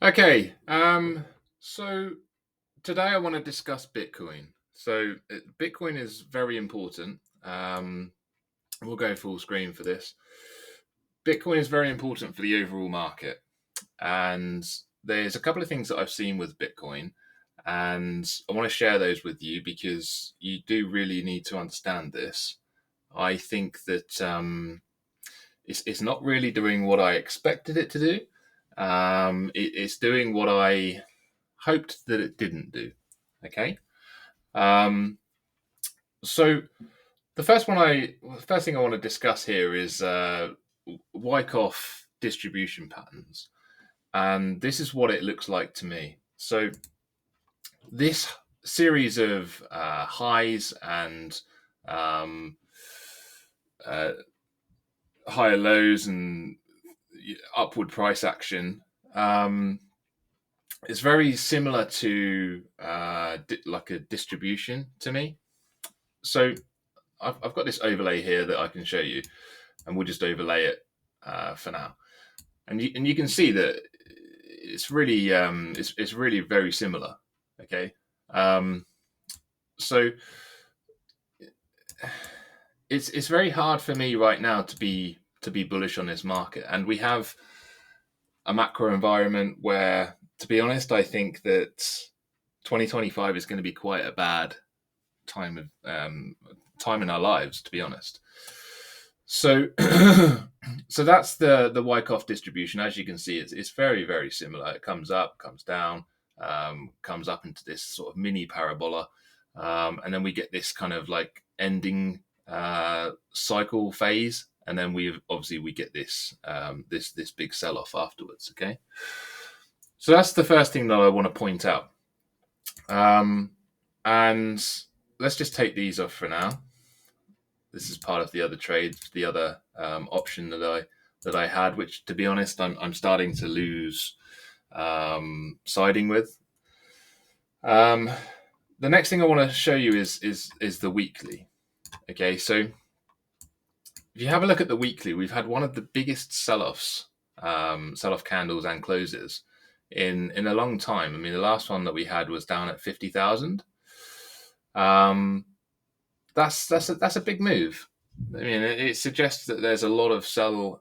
Okay, so today I want to discuss Bitcoin. So Bitcoin is very important. We'll go full screen for this. Bitcoin is very important for the overall market, and there's a couple of things that I've seen with Bitcoin, and I want to share those with you because you do really need to understand this. I think that it's not really doing what I expected it to do. It's doing what I hoped that it didn't do. Okay. Um, so the first thing I want to discuss here is Wyckoff distribution patterns, and this is what it looks like to me. So this series of highs and um, uh, higher lows and upward price action. It's very similar to like a distribution to me. So I've got this overlay here that I can show you, and we'll just overlay it for now. And you can see that it's really it's really very similar. Okay, so it's very hard for me right now to be bullish on this market, and we have a macro environment where, to be honest, I think that 2025 is going to be quite a bad time in our lives, to be honest. So so that's the Wyckoff distribution. As you can see, it's very, very similar. It comes up, comes down, comes up into this sort of mini parabola, and then we get this kind of like ending cycle phase, and then we get this this big sell off afterwards. Okay, so that's the first thing that I want to point out, and let's just take these off for now. This is part of the other trade, the other option that I had, which, to be honest, I'm starting to lose siding with. The next thing I want to show you is the weekly. Okay, so if you have a look at the weekly, we've had one of the biggest sell-offs, sell-off candles and closes in a long time. I mean, the last one that we had was down at 50,000. That's a big move. I mean, it suggests that there's a lot of sell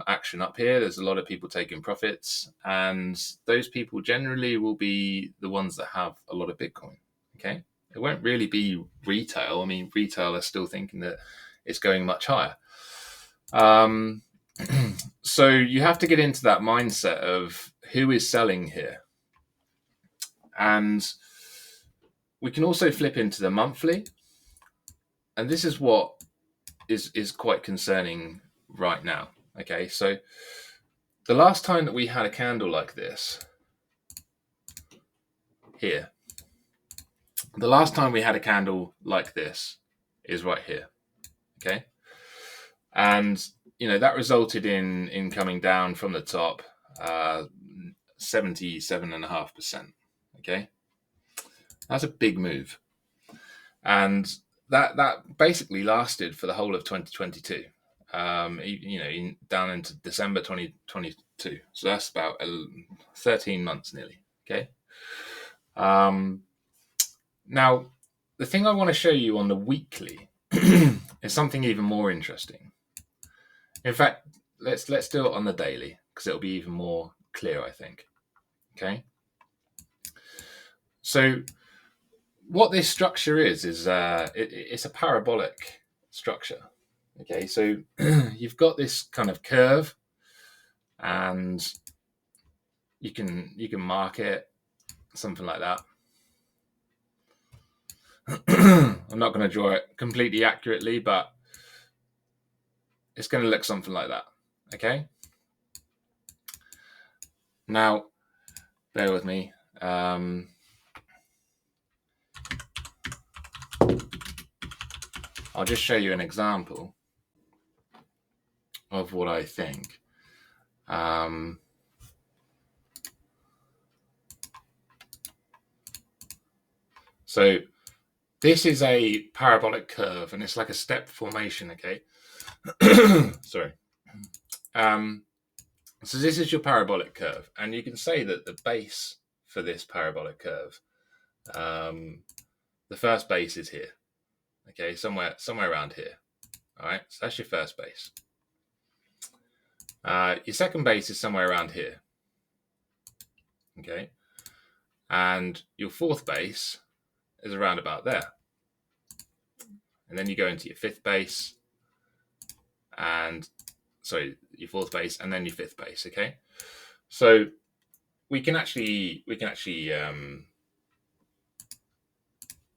action up here. There's a lot of people taking profits, and those people generally will be the ones that have a lot of Bitcoin. Okay, it won't really be retail. I mean, retail are still thinking that it's going much higher. So you have to get into that mindset of who is selling here, and we can also flip into the monthly. And this is what is quite concerning right now. Okay, so the last time that we had a candle like this here, the last time we had a candle like this is right here. Okay, and that resulted in coming down from the top 77.5%. Okay, that's a big move, and that basically lasted for the whole of 2022. Down into December 2022. So that's about 13 months nearly. Okay. Now, the thing I want to show you on the weekly is something even more interesting. In fact, let's do it on the daily because it'll be even more clear, I think. Okay. So what this structure is it's a parabolic structure. Okay, so you've got this kind of curve, and you can mark it something like that. I'm not going to draw it completely accurately, but it's going to look something like that. Okay. Now, bear with me. I'll just show you an example of what I think. So this is a parabolic curve, and it's like a step formation. Okay. Sorry. So this is your parabolic curve, and you can say that the base for this parabolic curve, the first base is here. Okay, somewhere around here. All right, so that's your first base. Your second base is somewhere around here. Okay, and your fourth base is around about there. And then you go into your fifth base, and sorry, your fourth base, and then your fifth base. Okay, so we can actually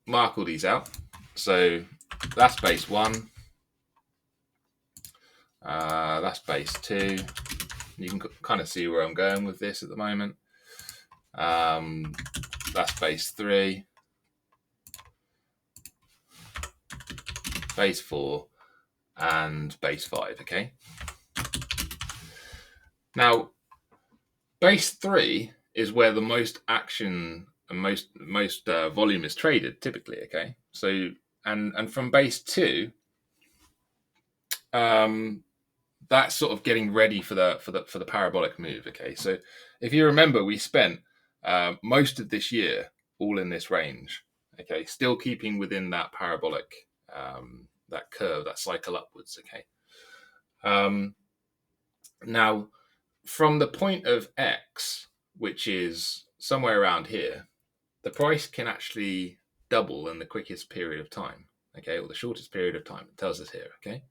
mark all these out. So that's base 1. That's base 2. You can kind of see where I'm going with this at the moment. That's base 3. Base 4 and base 5. Okay. Now, base 3 is where the most action and most volume is traded typically. Okay. So and from base 2, that's sort of getting ready for the parabolic move. Okay. So if you remember, we spent most of this year all in this range. Okay. Still keeping within that parabolic, that curve, that cycle upwards. Okay. Now, from the point of X, which is somewhere around here, the price can actually double in the quickest period of time. Okay, or the shortest period of time. It tells us here. Okay.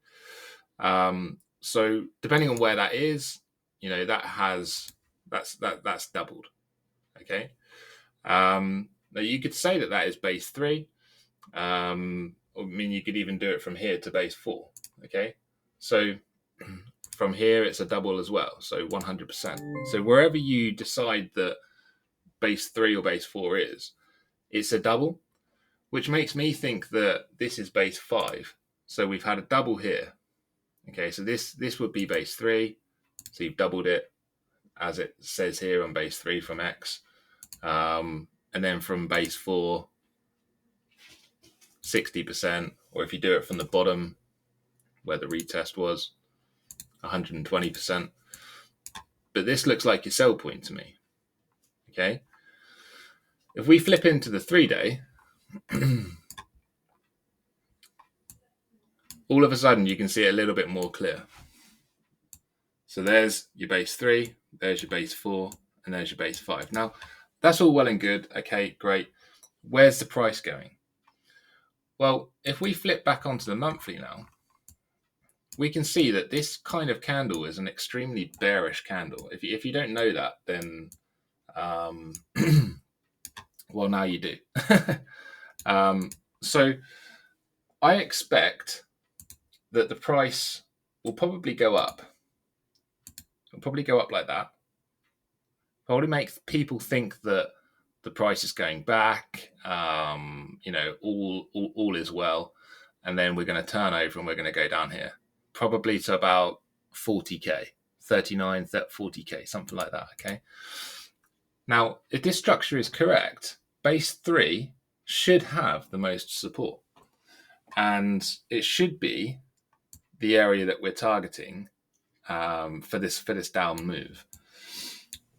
So depending on where that is, you know, that's doubled. Okay. Now you could say that is base 3. I mean, you could even do it from here to base 4. Okay. So from here, it's a double as well. So 100%. So wherever you decide that base 3 or base 4 is, it's a double, which makes me think that this is base 5. So we've had a double here. Okay, so this would be base 3. So you've doubled it, as it says here on base 3 from X. And then from base 4, 60%. Or if you do it from the bottom, where the retest was, 120%. But this looks like your sell point to me. Okay. If we flip into the 3-day, all of a sudden you can see it a little bit more clear. So there's your base 3, there's your base 4, and there's your base 5. Now, that's all well and good. Okay, great. Where's the price going? Well, if we flip back onto the monthly now, we can see that this kind of candle is an extremely bearish candle. If you don't know that, then well, now you do. So I expect that the price will probably go up. It'll probably go up like that. Probably make people think that the price is going back. You know, all is well, and then we're going to turn over and we're going to go down here, probably to about 40k, 39, 40k, something like that. Okay. Now, if this structure is correct, base 3 should have the most support, and it should be the area that we're targeting for this down move.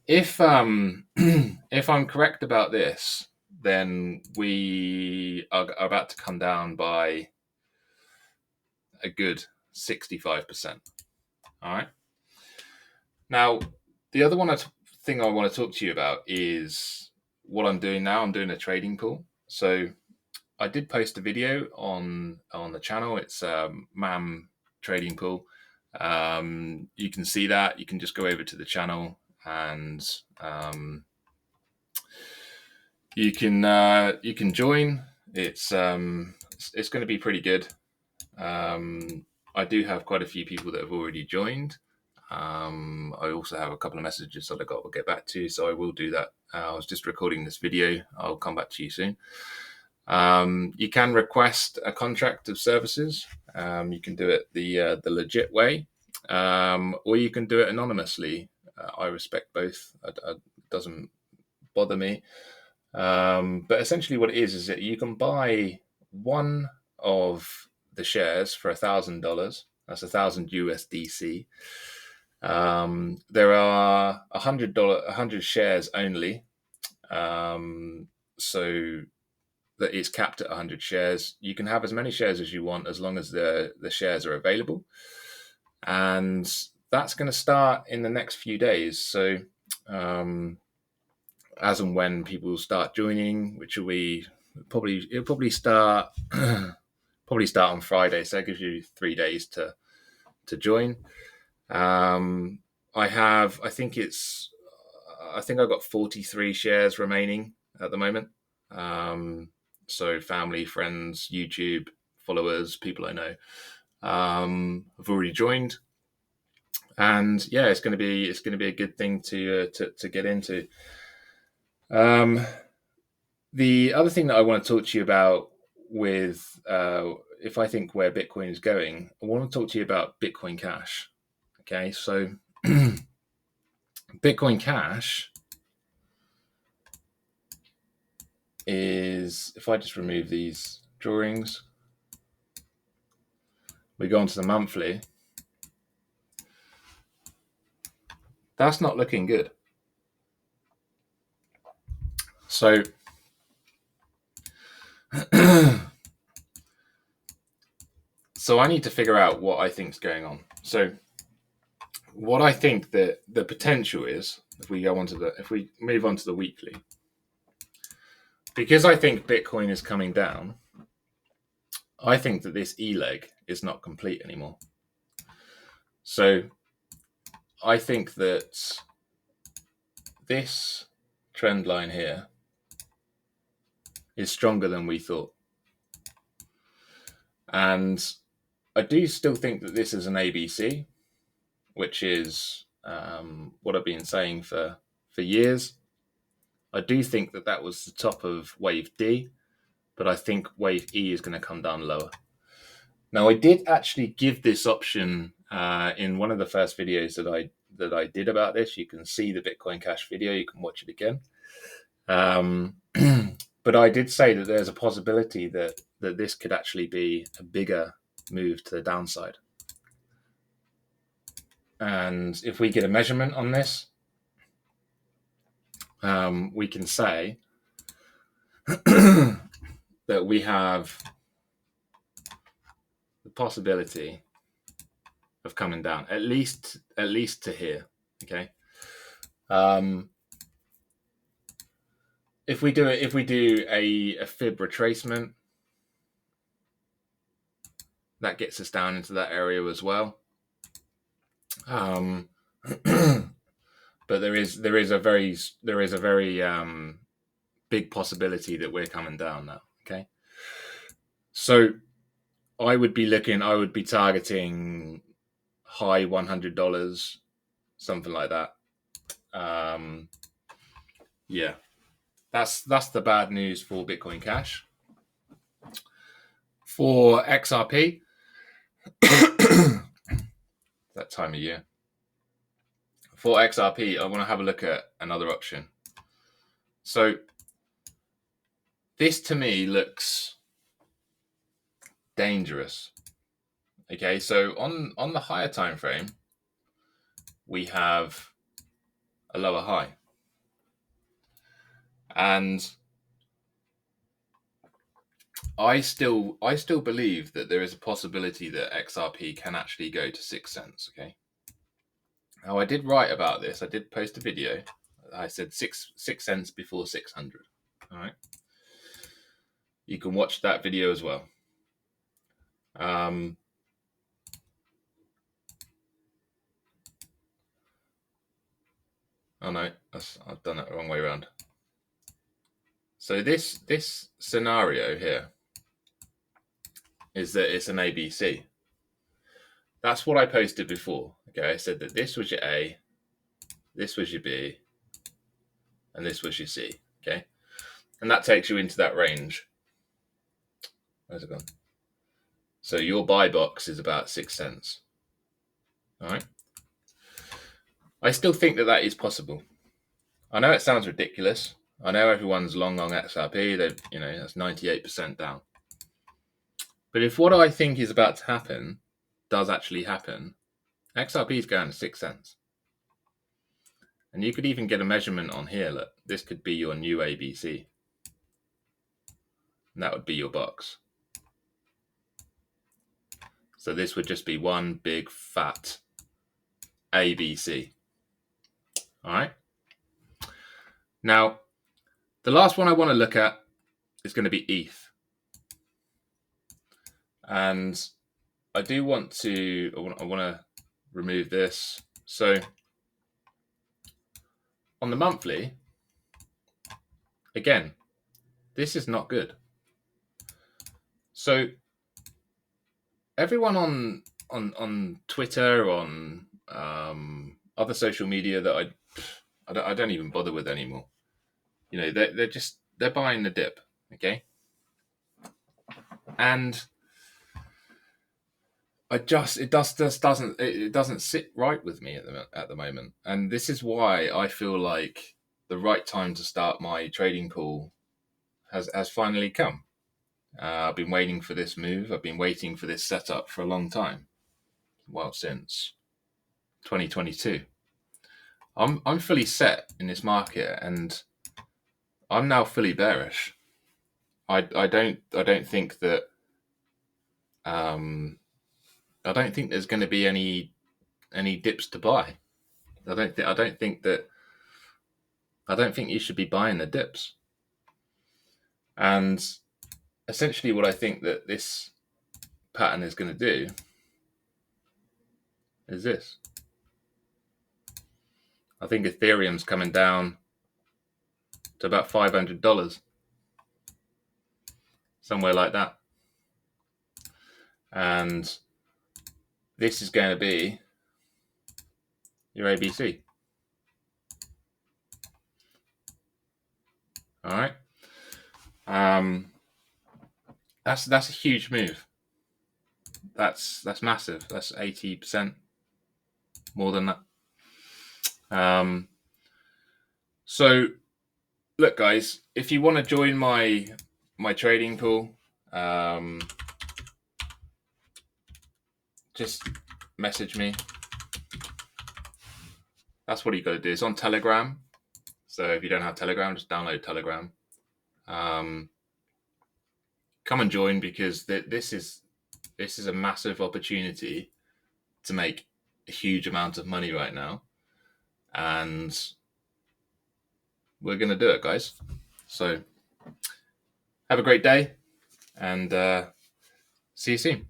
If if I'm correct about this, then we are about to come down by a good 65%. All right. Now, the other thing I want to talk to you about is what I'm doing now. I'm doing a trading pool. So I did post a video on the channel. It's MAM trading pool. You can see that. You can just go over to the channel and you can join. It's going to be pretty good. I do have quite a few people that have already joined. I also have a couple of messages that I got to get back to, so I will do that. I was just recording this video. I'll come back to you soon. You can request a contract of services. You can do it the legit way, or you can do it anonymously. I respect both. It doesn't bother me. But essentially what it is that you can buy one of the shares for $1,000. That's 1,000 USDC. There are $100 shares only, so that it's capped at 100 shares. You can have as many shares as you want as long as the shares are available, and that's going to start in the next few days. So as and when people start joining, which will be it'll probably start on Friday, so that gives you 3 days to join. I think I've got 43 shares remaining at the moment. So family, friends, YouTube followers, people I know have already joined, and yeah, it's going to be a good thing to get into. The other thing that I want to talk to you about with if I think where Bitcoin is going, I want to talk to you about Bitcoin Cash. Okay, so Bitcoin Cash is, if I just remove these drawings, we go on to the monthly. That's not looking good. So so I need to figure out what I think is going on. So what I think that the potential is, if we move on to the weekly, because I think Bitcoin is coming down, I think that this E leg is not complete anymore. So I think that this trend line here is stronger than we thought. And I do still think that this is an ABC, which is what I've been saying for years. I do think that that was the top of wave D, but I think wave E is going to come down lower. Now, I did actually give this option in one of the first videos that I did about this. You can see the Bitcoin Cash video. You can watch it again. But I did say that there's a possibility that this could actually be a bigger move to the downside. And if we get a measurement on this, we can say that we have the possibility of coming down at least to here. Okay. If we do a fib retracement, that gets us down into that area as well. But there is a very big possibility that we're coming down now. Okay. So I would be targeting high $100, something like that. Yeah, that's the bad news for Bitcoin Cash. For XRP, that time of year. For XRP, I want to have a look at another option. So this to me looks dangerous. Okay, so on the higher time frame, we have a lower high, and I still believe that there is a possibility that XRP can actually go to 6 cents. Okay. Now I did write about this. I did post a video. I said 6 cents before 600. All right. You can watch that video as well. Oh no, I've done it the wrong way around. So this scenario here is that it's an ABC. That's what I posted before. Okay, I said that this was your A, this was your B, and this was your C. Okay, and that takes you into that range. Where's it gone? So your buy box is about 6 cents. All right. I still think that is possible. I know it sounds ridiculous. I know everyone's long on XRP. That's 98% down. But if what I think is about to happen does actually happen, XRP is going to 6 cents. And you could even get a measurement on here. Look, this could be your new ABC. And that would be your box. So this would just be one big fat ABC. All right. Now, the last one I want to look at is going to be ETH. And I do want to, I want to remove this. So on the monthly, again, this is not good. So everyone on Twitter, on other social media that I don't even bother with anymore. You know, they're buying the dip, okay? And it doesn't sit right with me at the moment. And this is why I feel like the right time to start my trading pool has finally come. I've been waiting for this move. I've been waiting for this setup for a long time. Well, since 2022. I'm fully set in this market, and I'm now fully bearish. I don't think that I don't think there's going to be any dips to buy. I don't think you should be buying the dips. And essentially what I think that this pattern is going to do is this. I think Ethereum's coming down to about $500, somewhere like that. And this is going to be your ABC. All right. That's a huge move. That's massive. That's 80% more than that. So look, guys, if you want to join my trading pool, just message me. That's what you got to do. It's on Telegram. So if you don't have Telegram, just download Telegram. Come and join, because this is a massive opportunity to make a huge amount of money right now, and we're gonna do it, guys. So have a great day, and see you soon.